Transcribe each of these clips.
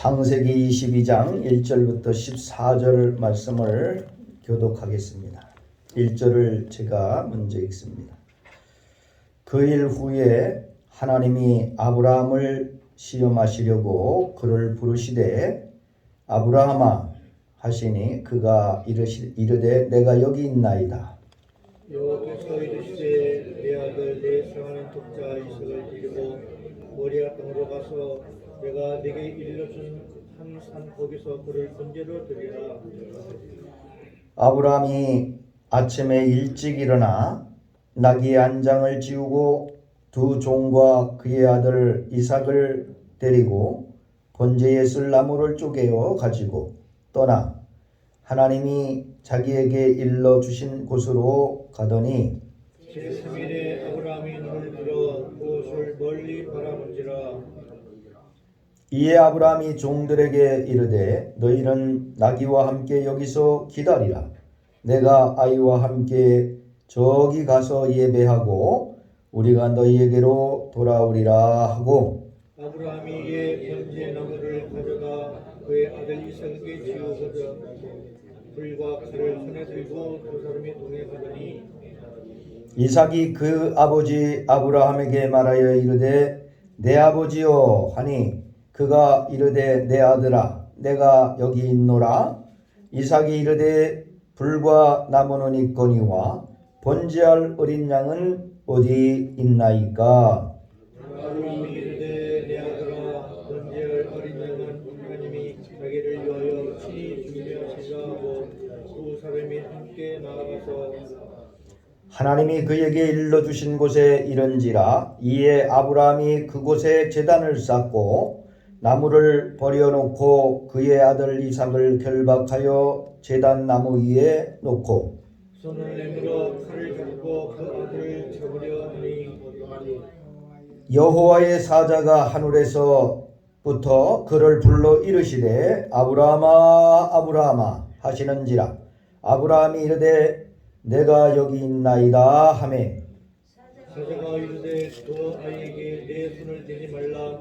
창세기 22장 1절부터 14절 말씀을 교독하겠습니다. 1절을 제가 먼저 읽습니다. 그 일 후에 하나님이 아브라함을 시험하시려고 그를 부르시되 아브라함아 하시니 그가 이르되 내가 여기 있나이다. 여호와께서 이르시되 내 아들 내 사랑하는 독자 이삭을 데리고 모리아 땅으로 가서 내가 네게 일러준 한 산 거기서 그를 번제로 드리라. 아브라함이 아침에 일찍 일어나 나귀 안장을 지우고 두 종과 그의 아들 이삭을 데리고 번제에 쓸 나무를 쪼개어 가지고 떠나 하나님이 자기에게 일러 주신 곳으로 가더니 제3일에 아브라함이 눈을 들어 그곳을 멀리 바라본지라. 이에 아브라함이 종들에게 이르되 너희는 나귀와 함께 여기서 기다리라. 내가 아이와 함께 저기 가서 예배하고 우리가 너희에게로 돌아오리라 하고 아브라함이 이에 번제 나무를 가져가 그의 아들 이삭에게 지우고자 불과 칼을 손에 들고 두 사람이 동해 가더니 이삭이 그 아버지 아브라함에게 말하여 이르되 내 아버지여 하니 그가 이르되 내 아들아 내가 여기 있노라. 이삭이 이르되 불과 나무는 있거니와 번제할 어린 양은 어디 있나이까. 아브라함이 이르되 내 아들아 번제할 어린 양은 하나님이 자기를 위하여 친히 준비하시라 하고 두 사람이 함께 나아가서 하나님이 그에게 일러주신 곳에 이른지라. 이에 아브라함이 그곳에 제단을 쌓고 나무를 버려놓고 그의 아들 이삭을 결박하여 제단 나무 위에 놓고 손을 내밀어 칼을 잡고 그 아들을 잡으려 하니 여호와의 사자가 하늘에서부터 그를 불러 이르시되 아브라함아 아브라함아 하시는지라. 아브라함이 이르되 내가 여기 있나이다 하매 사자가 이르되 그 아이에게 내 손을 대지 말라.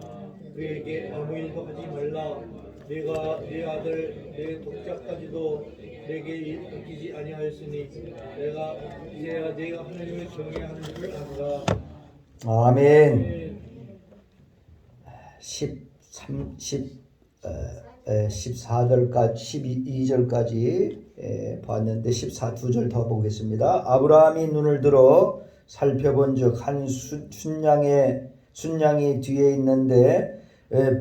그에게 아무 일도 하지 말라. 내가 네 아들 내 독자까지도 내게 맡기지 아니하였으니 내가 이제야 네가 하나님을 경외하는 줄 아노라. 아멘. 14절까지 12절까지 봤는데 2절 더 보겠습니다. 아브라함이 눈을 들어 살펴본즉 한 순양이 뒤에 있는데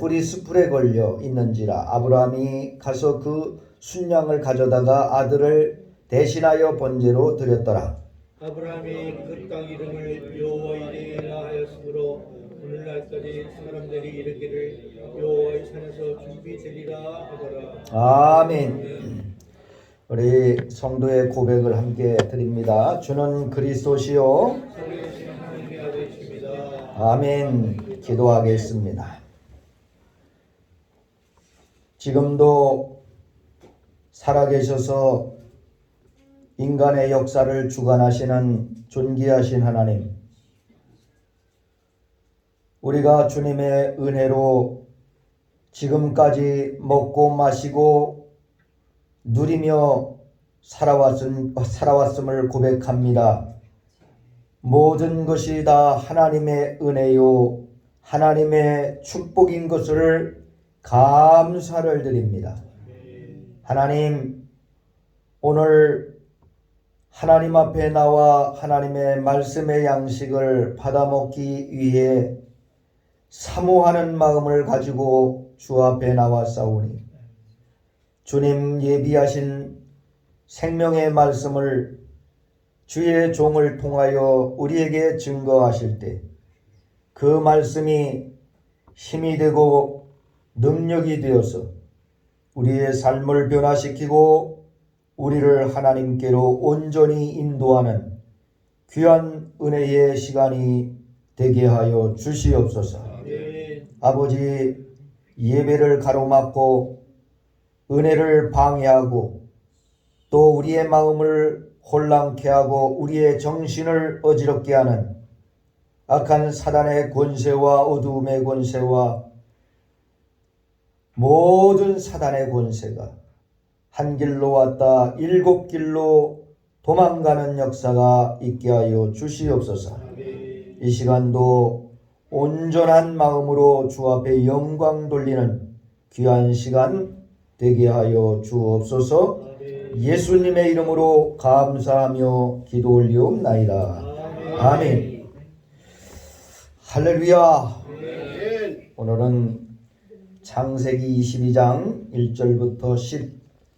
뿔이 수풀에 걸려 있는지라. 아브라함이 가서 그 순양을 가져다가 아들을 대신하여 번제로 드렸더라. 아브라함이 그 땅 이름을 여호와 이레라 하였으므로 오늘날까지 사람들이 이르기를 여호와의 산에서 준비되리라 하더라. 아멘. 우리 성도의 고백을 함께 드립니다. 주는 그리스도시요 살아계신 하나님의 아들이십니다. 아멘. 기도하겠습니다. 지금도 살아계셔서 인간의 역사를 주관하시는 존귀하신 하나님, 우리가 주님의 은혜로 지금까지 먹고 마시고 누리며 살아왔음을 고백합니다. 모든 것이 다 하나님의 은혜요 하나님의 축복인 것을 감사를 드립니다. 하나님, 오늘 하나님 앞에 나와 하나님의 말씀의 양식을 받아먹기 위해 사모하는 마음을 가지고 주 앞에 나왔사오니 주님 예비하신 생명의 말씀을 주의 종을 통하여 우리에게 증거하실 때 그 말씀이 힘이 되고 능력이 되어서 우리의 삶을 변화시키고 우리를 하나님께로 온전히 인도하는 귀한 은혜의 시간이 되게 하여 주시옵소서. 아버지, 예배를 가로막고 은혜를 방해하고 또 우리의 마음을 혼란케 하고 우리의 정신을 어지럽게 하는 악한 사단의 권세와 어두움의 권세와 모든 사단의 권세가 한 길로 왔다 7길로 도망가는 역사가 있게 하여 주시옵소서. 이 시간도 온전한 마음으로 주 앞에 영광 돌리는 귀한 시간 되게 하여 주옵소서. 예수님의 이름으로 감사하며 기도 올리옵나이다. 아멘. 할렐루야. 오늘은 창세기 22장 1절부터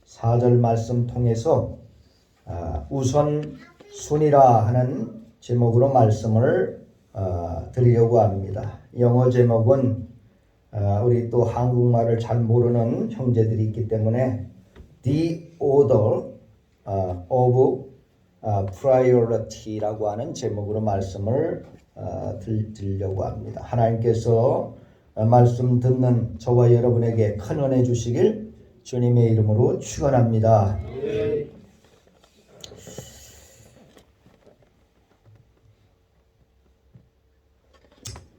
14절 말씀 통해서 우선순위라 하는 제목으로 말씀을 드리려고 합니다. 영어 제목은 우리 또 한국말을 잘 모르는 형제들이 있기 때문에 The Order of Priority라고 하는 제목으로 말씀을 드리려고 합니다. 하나님께서 말씀 듣는 저와 여러분에게 큰 은혜 주시길 주님의 이름으로 축원합니다.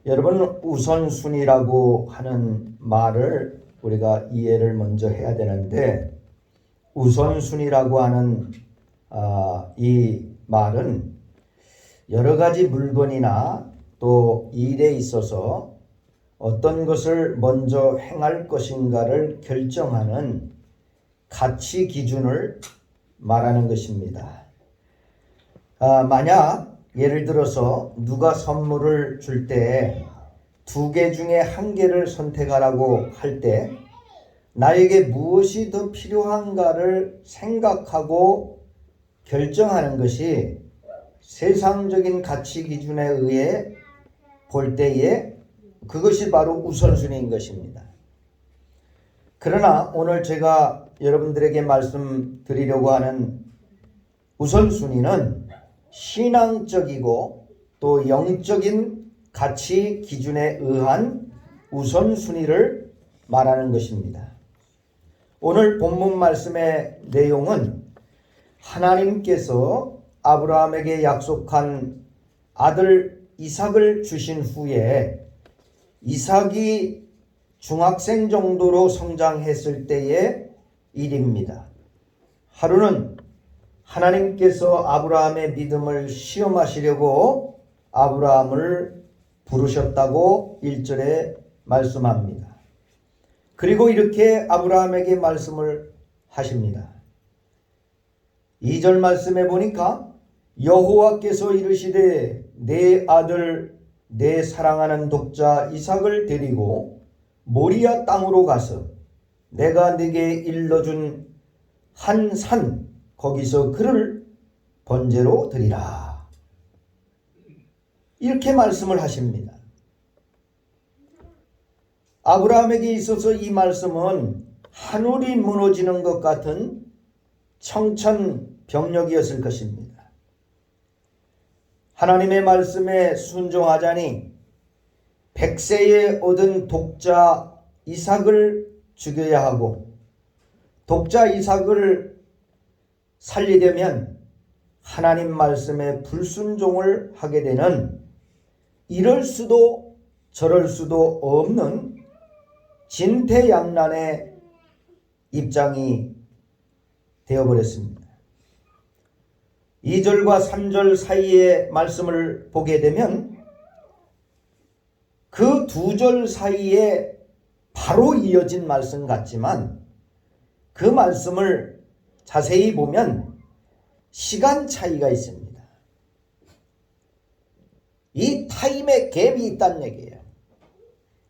여러분, 우선순위라고 하는 말을 우리가 이해를 먼저 해야 되는데, 우선순위라고 하는 이 말은 여러 가지 물건이나 또 일에 있어서 어떤 것을 먼저 행할 것인가를 결정하는 가치 기준을 말하는 것입니다. 만약 예를 들어서 누가 선물을 줄 때 2개 중에 1개를 선택하라고 할 때 나에게 무엇이 더 필요한가를 생각하고 결정하는 것이 세상적인 가치 기준에 의해 볼 때에 그것이 바로 우선순위인 것입니다. 그러나 오늘 제가 여러분들에게 말씀드리려고 하는 우선순위는 신앙적이고 또 영적인 가치 기준에 의한 우선순위를 말하는 것입니다. 오늘 본문 말씀의 내용은 하나님께서 아브라함에게 약속한 아들 이삭을 주신 후에 이삭이 중학생 정도로 성장했을 때의 일입니다. 하루는 하나님께서 아브라함의 믿음을 시험하시려고 아브라함을 부르셨다고 1절에 말씀합니다. 그리고 이렇게 아브라함에게 말씀을 하십니다. 2절 말씀에 보니까 여호와께서 이르시되 내 아들 내 사랑하는 독자 이삭을 데리고 모리아 땅으로 가서 내가 네게 일러준 한 산 거기서 그를 번제로 드리라. 이렇게 말씀을 하십니다. 아브라함에게 있어서 이 말씀은 하늘이 무너지는 것 같은 청천벽력이었을 것입니다. 하나님의 말씀에 순종하자니 100세에 얻은 독자 이삭을 죽여야 하고 독자 이삭을 살리려면 하나님 말씀에 불순종을 하게 되는 이럴 수도 저럴 수도 없는 진퇴양난의 입장이 되어버렸습니다. 2절과 3절 사이의 말씀을 보게 되면 그 2절 사이에 바로 이어진 말씀 같지만 그 말씀을 자세히 보면 시간 차이가 있습니다. 이 타임의 갭이 있다는 얘기예요.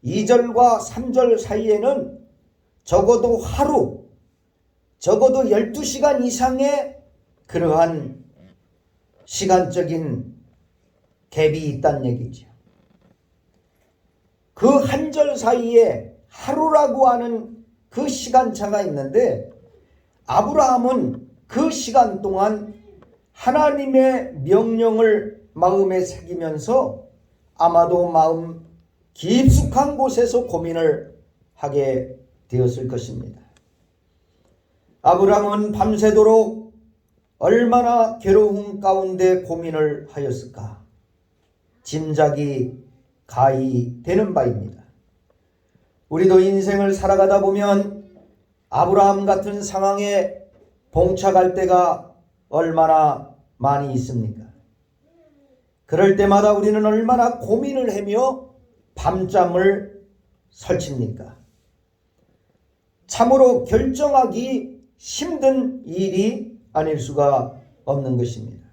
2절과 3절 사이에는 적어도 하루, 적어도 12시간 이상의 그러한 시간적인 갭이 있다는 얘기죠. 그 한 절 사이에 하루라고 하는 그 시간차가 있는데 아브라함은 그 시간 동안 하나님의 명령을 마음에 새기면서 아마도 마음 깊숙한 곳에서 고민을 하게 되었을 것입니다. 아브라함은 밤새도록 얼마나 괴로움 가운데 고민을 하였을까? 짐작이 가히 되는 바입니다. 우리도 인생을 살아가다 보면 아브라함 같은 상황에 봉착할 때가 얼마나 많이 있습니까? 그럴 때마다 우리는 얼마나 고민을 하며 밤잠을 설칩니까? 참으로 결정하기 힘든 일이 아닐 수가 없는 것입니다.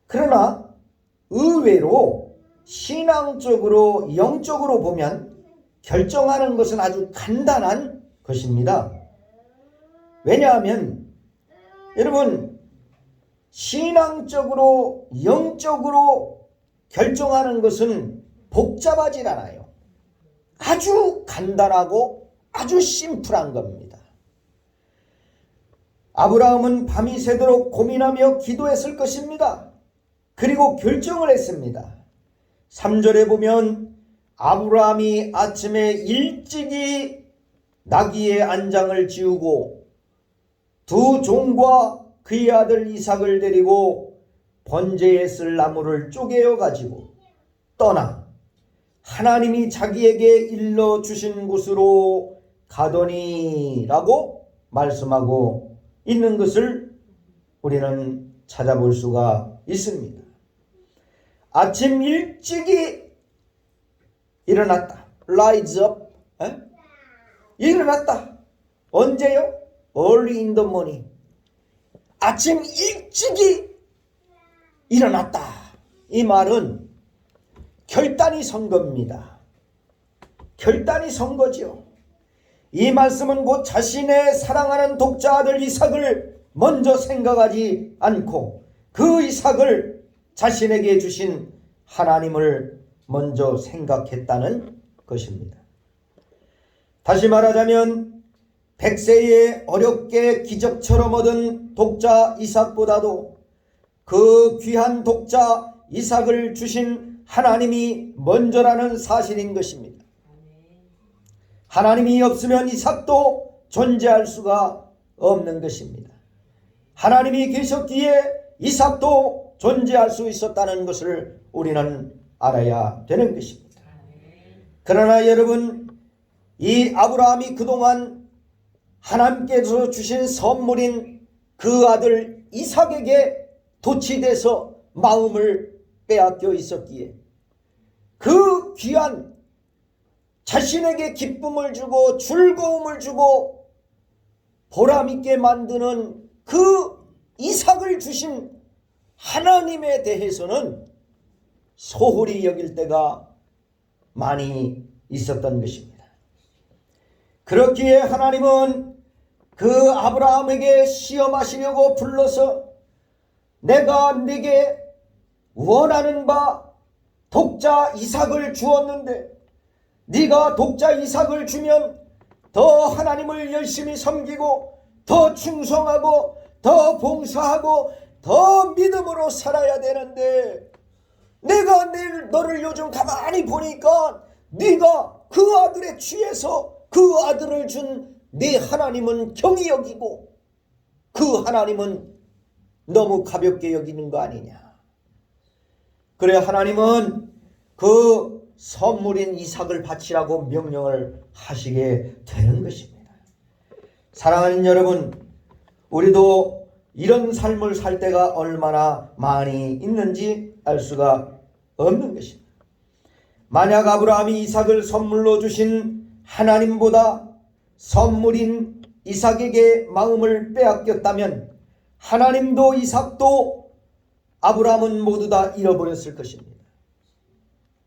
그러나 의외로 신앙적으로 영적으로 보면 결정하는 것은 아주 간단한 것입니다. 왜냐하면 여러분, 신앙적으로 영적으로 결정하는 것은 복잡하지 않아요. 아주 간단하고 아주 심플한 겁니다. 아브라함은 밤이 새도록 고민하며 기도했을 것입니다. 그리고 결정을 했습니다. 3절에 보면 아브라함이 아침에 일찍이 나귀의 안장을 지우고 두 종과 그의 아들 이삭을 데리고 번제에 쓸 나무를 쪼개어 가지고 떠나 하나님이 자기에게 일러주신 곳으로 가더니라고 말씀하고 있는 것을 우리는 찾아볼 수가 있습니다. 아침 일찍이 일어났다. Rise up. 일어났다. 언제요? Early in the morning. 아침 일찍이 일어났다. 이 말은 결단이 선 겁니다. 결단이 선 거죠. 이 말씀은 곧 자신의 사랑하는 독자 아들 이삭을 먼저 생각하지 않고 그 이삭을 자신에게 주신 하나님을 먼저 생각했다는 것입니다. 다시 말하자면 100세에 어렵게 기적처럼 얻은 독자 이삭보다도 그 귀한 독자 이삭을 주신 하나님이 먼저라는 사실인 것입니다. 하나님이 없으면 이삭도 존재할 수가 없는 것입니다. 하나님이 계셨기에 이삭도 존재할 수 있었다는 것을 우리는 알아야 되는 것입니다. 그러나 여러분, 이 아브라함이 그동안 하나님께서 주신 선물인 그 아들 이삭에게 도취돼서 마음을 빼앗겨 있었기에 그 귀한 자신에게 기쁨을 주고 즐거움을 주고 보람있게 만드는 그 이삭을 주신 하나님에 대해서는 소홀히 여길 때가 많이 있었던 것입니다. 그렇기에 하나님은 그 아브라함에게 시험하시려고 불러서 내가 네게 원하는 바 독자 이삭을 주었는데 네가 독자 이삭을 주면 더 하나님을 열심히 섬기고 더 충성하고 더 봉사하고 더 믿음으로 살아야 되는데 내가 너를 요즘 가만히 보니까 네가 그 아들에 취해서 그 아들을 준 네 하나님은 경히 여기고 그 하나님은 너무 가볍게 여기는 거 아니냐. 그래 하나님은 그 선물인 이삭을 바치라고 명령을 하시게 되는 것입니다. 사랑하는 여러분, 우리도 이런 삶을 살 때가 얼마나 많이 있는지 알 수가 없는 것입니다. 만약 아브라함이 이삭을 선물로 주신 하나님보다 선물인 이삭에게 마음을 빼앗겼다면 하나님도 이삭도 아브라함은 모두 다 잃어버렸을 것입니다.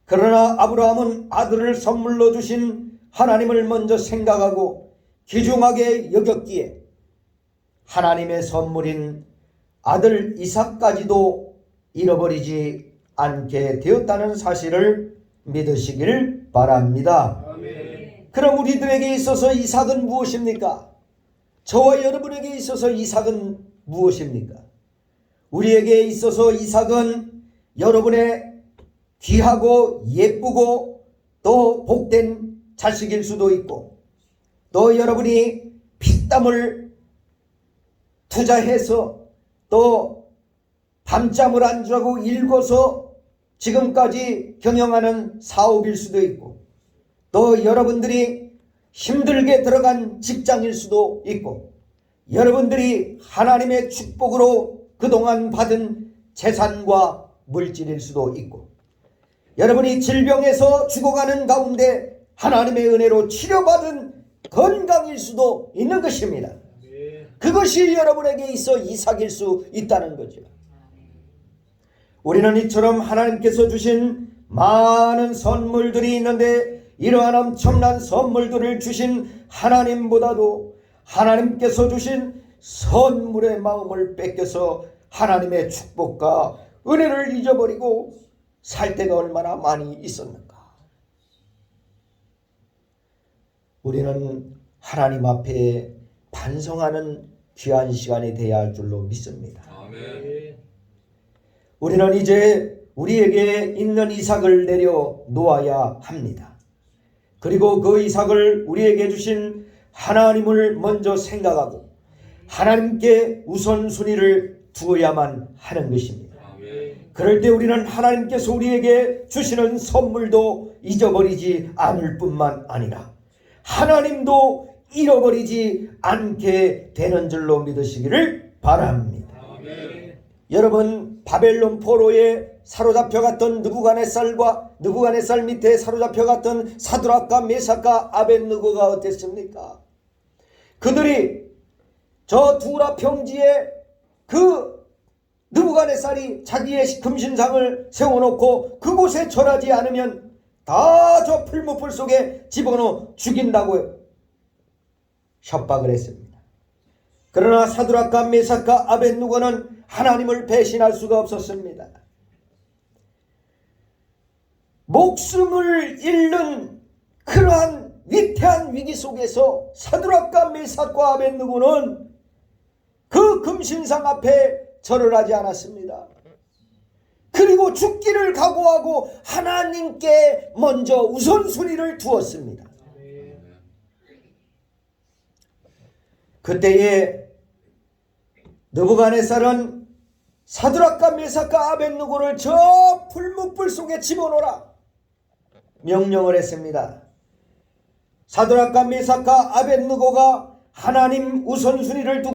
그러나 아브라함은 아들을 선물로 주신 하나님을 먼저 생각하고 귀중하게 여겼기에 하나님의 선물인 아들 이삭까지도 잃어버리지 않게 되었다는 사실을 믿으시길 바랍니다. 아멘. 그럼 우리들에게 있어서 이삭은 무엇입니까? 저와 여러분에게 있어서 이삭은 무엇입니까? 우리에게 있어서 이삭은 여러분의 귀하고 예쁘고 또 복된 자식일 수도 있고 또 여러분이 피땀을 투자해서 또 밤잠을 안 자고 읽어서 지금까지 경영하는 사업일 수도 있고 또 여러분들이 힘들게 들어간 직장일 수도 있고, 여러분들이 하나님의 축복으로 그동안 받은 재산과 물질일 수도 있고, 여러분이 질병에서 죽어가는 가운데 하나님의 은혜로 치료받은 건강일 수도 있는 것입니다. 그것이 여러분에게 있어 이삭일 수 있다는 거죠. 우리는 이처럼 하나님께서 주신 많은 선물들이 있는데, 이러한 엄청난 선물들을 주신 하나님보다도 하나님께서 주신 선물의 마음을 뺏겨서 하나님의 축복과 은혜를 잊어버리고 살 때가 얼마나 많이 있었는가. 우리는 하나님 앞에 반성하는 귀한 시간이 되어야 할 줄로 믿습니다. 아멘. 우리는 이제 우리에게 있는 이삭을 내려 놓아야 합니다. 그리고 그 이삭을 우리에게 주신 하나님을 먼저 생각하고 하나님께 우선순위를 두어야만 하는 것입니다. 그럴 때 우리는 하나님께서 우리에게 주시는 선물도 잊어버리지 않을 뿐만 아니라 하나님도 잃어버리지 않게 되는 줄로 믿으시기를 바랍니다. 여러분, 바벨론 포로에 사로잡혀갔던 느부갓네살 밑에 사로잡혀갔던 사드락과 메삭과 아벳느고가 어땠습니까? 그들이 저 두라 평지에 그 느부갓네살이 자기의 금신상을 세워놓고 그곳에 절하지 않으면 다 저 풀무불 속에 집어넣어 죽인다고 협박을 했습니다. 그러나 사드락과 메삭과 아벳느고는 하나님을 배신할 수가 없었습니다. 목숨을 잃는 그러한 위태한 위기 속에서 사드락과 메삭과 아벳느고는 그 금신상 앞에 절을 하지 않았습니다. 그리고 죽기를 각오하고 하나님께 먼저 우선순위를 두었습니다. 그때에 느부갓네살은 사드락과 메삭과 아벳느고를 저 풀무불 속에 집어넣어라 명령을 했습니다. 사드락과 메삭과 아벳느고가 하나님 우선순위를 두고